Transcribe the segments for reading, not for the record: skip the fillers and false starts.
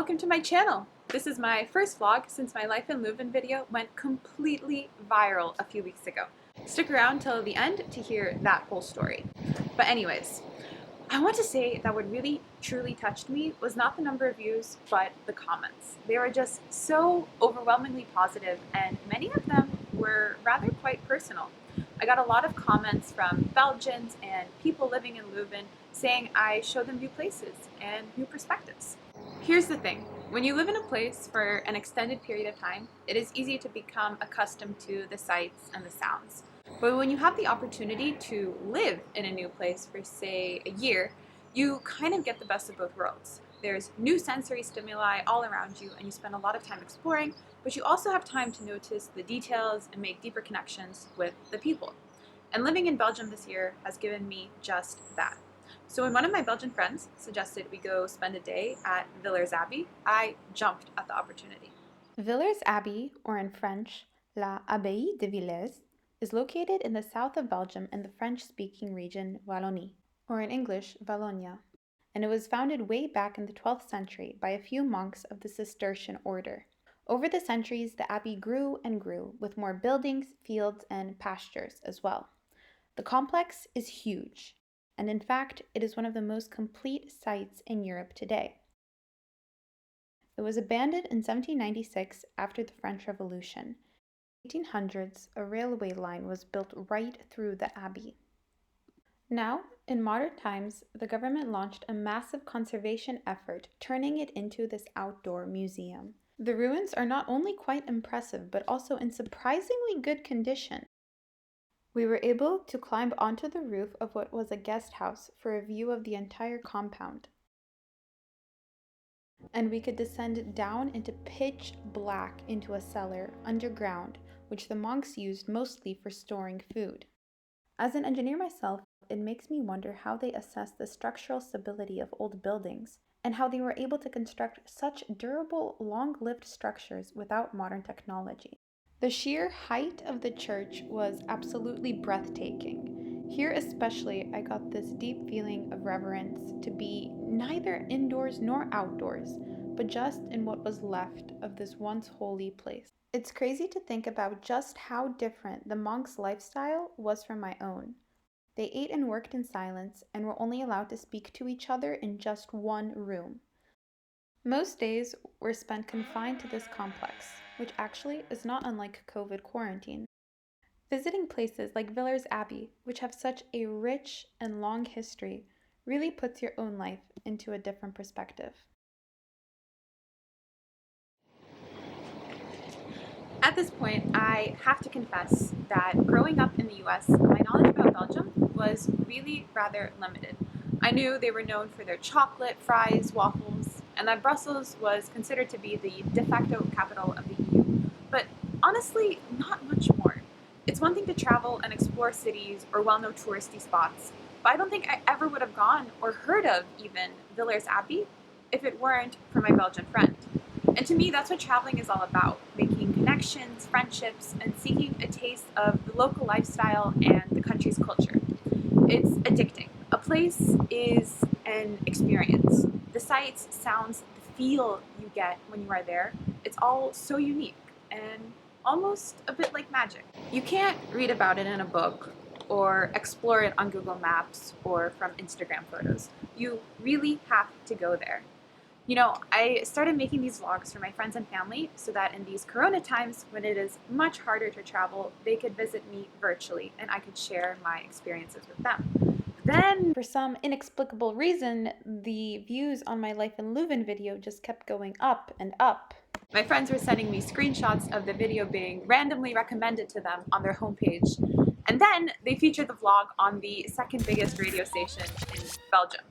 welcome to my channel. This is my first vlog since my Life in Leuven video went completely viral a few weeks ago. Stick around till the end to hear that whole story. But anyways, I want to say that what really truly touched me was not the number of views, but the comments. They were just so overwhelmingly positive, and many of them were rather quite personal. I got a lot of comments from Belgians and people living in Leuven saying I show them new places and new perspectives. Here's the thing, when you live in a place for an extended period of time, it is easy to become accustomed to the sights and the sounds. But when you have the opportunity to live in a new place for, say, a year, you kind of get the best of both worlds. There's new sensory stimuli all around you, and you spend a lot of time exploring, but you also have time to notice the details and make deeper connections with the people. And living in Belgium this year has given me just that. So when one of my Belgian friends suggested we go spend a day at Villers-la-Ville, I jumped at the opportunity. Villers-Abbey, or in French, La Abbaye de Villers, is located in the south of Belgium in the French-speaking region Wallonie, or in English, Wallonia, and it was founded way back in the 12th century by a few monks of the Cistercian order. Over the centuries, the abbey grew and grew, with more buildings, fields, and pastures as well. The complex is huge, and in fact, it is one of the most complete sites in Europe today. It was abandoned in 1796 after the French Revolution. In the 1800s, a railway line was built right through the abbey. Now, in modern times, the government launched a massive conservation effort, turning it into this outdoor museum. The ruins are not only quite impressive, but also in surprisingly good condition. We were able to climb onto the roof of what was a guest house for a view of the entire compound. And we could descend down into pitch black into a cellar underground, which the monks used mostly for storing food. As an engineer myself, it makes me wonder how they assessed the structural stability of old buildings and how they were able to construct such durable, long-lived structures without modern technology. The sheer height of the church was absolutely breathtaking. Here especially, I got this deep feeling of reverence to be neither indoors nor outdoors, but just in what was left of this once holy place. It's crazy to think about just how different the monks' lifestyle was from my own. They ate and worked in silence and were only allowed to speak to each other in just one room. Most days were spent confined to this complex, which actually is not unlike COVID quarantine. Visiting places like Villers-Abbey, which have such a rich and long history, really puts your own life into a different perspective. At this point, I have to confess that growing up in the US, my knowledge about Belgium was really rather limited. I knew they were known for their chocolate, fries, waffles, and that Brussels was considered to be the de facto capital of the EU. But honestly, not much more. It's one thing to travel and explore cities or well-known touristy spots, but I don't think I ever would have gone or heard of even Villers-Abbey if it weren't for my Belgian friend. And to me, that's what traveling is all about, making connections, friendships, and seeking a taste of the local lifestyle and the country's culture. It's addicting. A place is an experience. The sights, sounds, the feel you get when you are there, it's all so unique and almost a bit like magic. You can't read about it in a book or explore it on Google Maps or from Instagram photos. You really have to go there. You know, I started making these vlogs for my friends and family so that in these corona times when it is much harder to travel, they could visit me virtually and I could share my experiences with them. Then, For some inexplicable reason, the views on my Life in Leuven video just kept going up and up. my friends were sending me screenshots of the video being randomly recommended to them on their homepage. And then they featured the vlog on the second biggest radio station in Belgium.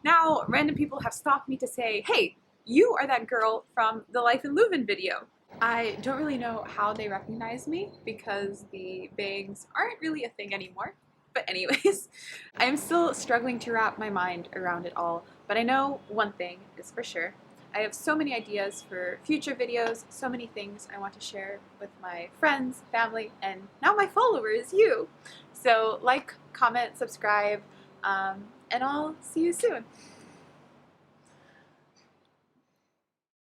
Now, random people have stopped me to say, hey, you are that girl from the Life in Leuven video. I don't really know how they recognize me because the bangs aren't really a thing anymore. But anyways, I am still struggling to wrap my mind around it all, but I know one thing is for sure. I have so many ideas for future videos, so many things I want to share with my friends, family, and now my followers, you. So like, comment, subscribe, and I'll see you soon.